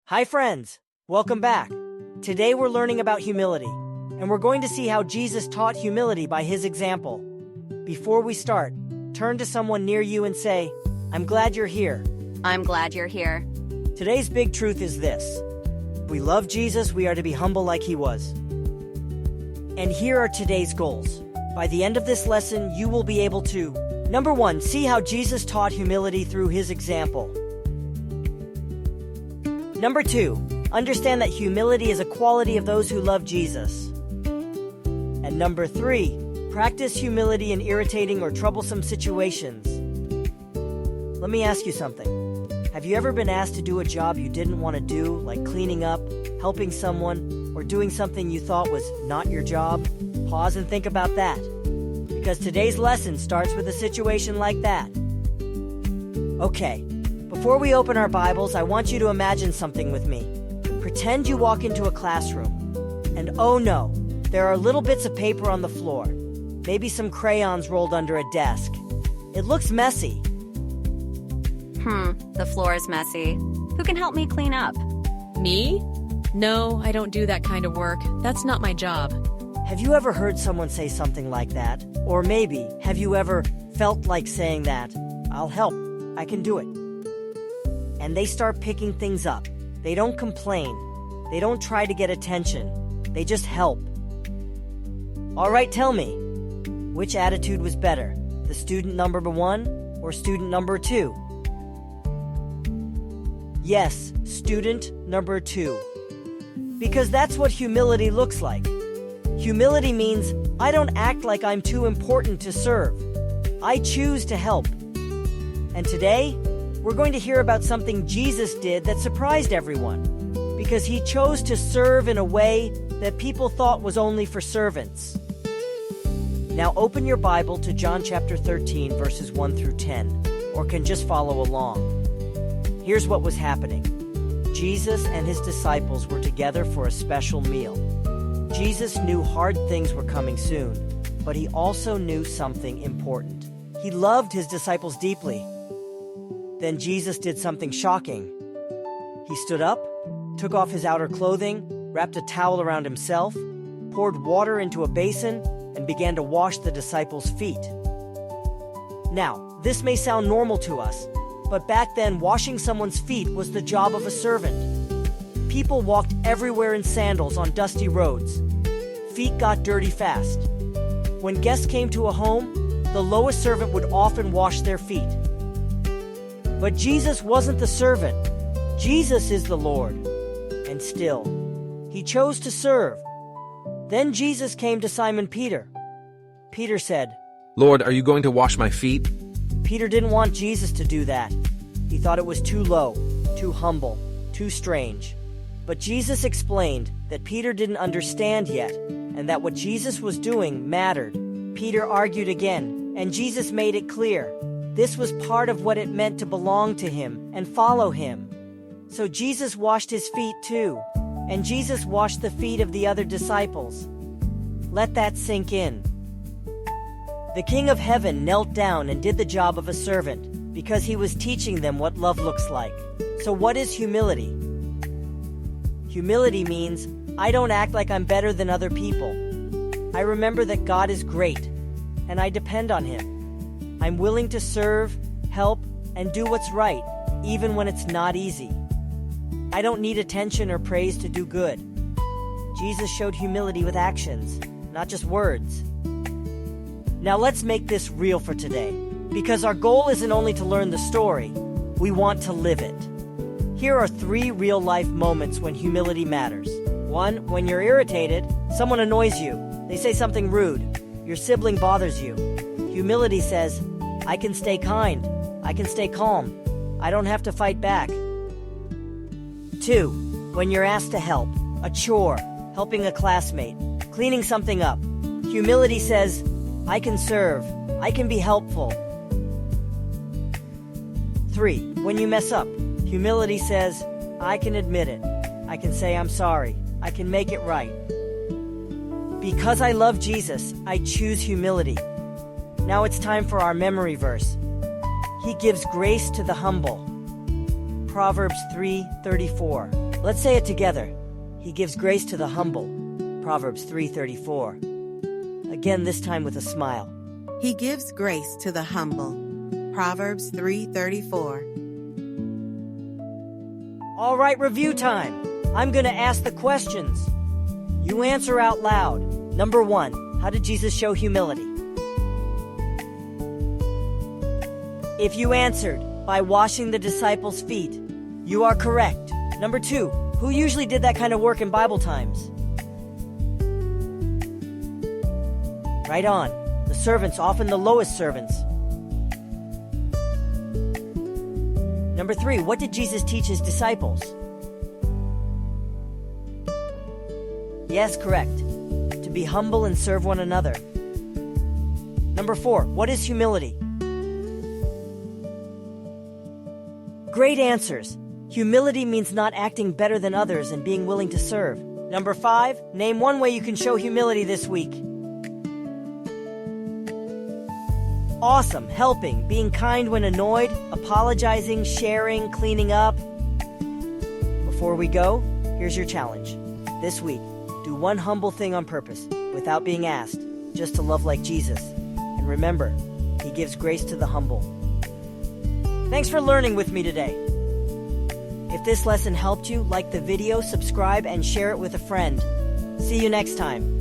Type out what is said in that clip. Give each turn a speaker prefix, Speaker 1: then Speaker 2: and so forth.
Speaker 1: Hi friends, welcome back. Today we're learning about humility, and we're going to see how Jesus taught humility by his example. Before we start, turn to someone near you and say, I'm glad you're here.
Speaker 2: I'm glad you're here.
Speaker 1: Today's big truth is this. If we love Jesus, we are to be humble like he was. And here are today's goals. By the end of this lesson, you will be able to, number 1, see how Jesus taught humility through his example. Number 2, understand that humility is a quality of those who love Jesus. And number 3, practice humility in irritating or troublesome situations. Let me ask you something. Have you ever been asked to do a job you didn't want to do, like cleaning up, helping someone, or doing something you thought was not your job? Pause and think about that. Because today's lesson starts with a situation like that. Okay. Before we open our Bibles, I want you to imagine something with me. Pretend you walk into a classroom, and oh no, there are little bits of paper on the floor, maybe some crayons rolled under a desk. It looks messy.
Speaker 2: The floor is messy. Who can help me clean up?
Speaker 3: Me? No, I don't do that kind of work. That's not my job.
Speaker 1: Have you ever heard someone say something like that? Or maybe, have you ever felt like saying that? I'll help, I can do it. And they start picking things up. They don't complain. They don't try to get attention. They just help. All right, tell me, which attitude was better? The student number 1 or student number 2? Yes, student number 2. Because that's what humility looks like. Humility means I don't act like I'm too important to serve. I choose to help. And today, we're going to hear about something Jesus did that surprised everyone, because he chose to serve in a way that people thought was only for servants. Now open your Bible to John chapter 13, verses 1 through 10, or can just follow along. Here's what was happening. Jesus and his disciples were together for a special meal. Jesus knew hard things were coming soon, but he also knew something important. He loved his disciples deeply. Then Jesus did something shocking. He stood up, took off his outer clothing, wrapped a towel around himself, poured water into a basin, and began to wash the disciples' feet. Now, this may sound normal to us, but back then washing someone's feet was the job of a servant. People walked everywhere in sandals on dusty roads. Feet got dirty fast. When guests came to a home, the lowest servant would often wash their feet. But Jesus wasn't the servant. Jesus is the Lord. And still, he chose to serve. Then Jesus came to Simon Peter. Peter said,
Speaker 4: Lord, are you going to wash my feet?
Speaker 1: Peter didn't want Jesus to do that. He thought it was too low, too humble, too strange. But Jesus explained that Peter didn't understand yet, and that what Jesus was doing mattered. Peter argued again, and Jesus made it clear. This was part of what it meant to belong to him and follow him. So Jesus washed his feet too, and Jesus washed the feet of the other disciples. Let that sink in. The King of Heaven knelt down and did the job of a servant, because he was teaching them what love looks like. So what is humility? Humility means I don't act like I'm better than other people. I remember that God is great, and I depend on him. I'm willing to serve, help, and do what's right, even when it's not easy. I don't need attention or praise to do good. Jesus showed humility with actions, not just words. Now let's make this real for today, because our goal isn't only to learn the story, we want to live it. Here are 3 real-life moments when humility matters. 1, when you're irritated, someone annoys you. They say something rude. Your sibling bothers you. Humility says, I can stay kind. I can stay calm. I don't have to fight back. 2, when you're asked to help, a chore, helping a classmate, cleaning something up. Humility says, I can serve. I can be helpful. 3, when you mess up, humility says, I can admit it. I can say I'm sorry. I can make it right. Because I love Jesus, I choose humility. Now it's time for our memory verse. He gives grace to the humble. Proverbs 3:34. Let's say it together. He gives grace to the humble. Proverbs 3:34. Again, this time with a smile.
Speaker 5: He gives grace to the humble. Proverbs 3:34.
Speaker 1: All right, review time. I'm going to ask the questions. You answer out loud. Number 1, how did Jesus show humility? If you answered, by washing the disciples' feet, you are correct. Number 2, who usually did that kind of work in Bible times? Right on. The servants, often the lowest servants. Number 3, what did Jesus teach his disciples? Yes, correct. To be humble and serve one another. Number 4, what is humility? Great answers. Humility means not acting better than others and being willing to serve. Number 5, name one way you can show humility this week. Awesome. Helping, being kind when annoyed, apologizing, sharing, cleaning up. Before we go, here's your challenge. This week, do one humble thing on purpose, without being asked, just to love like Jesus. And remember, he gives grace to the humble. Thanks for learning with me today. If this lesson helped you, like the video, subscribe, and share it with a friend. See you next time.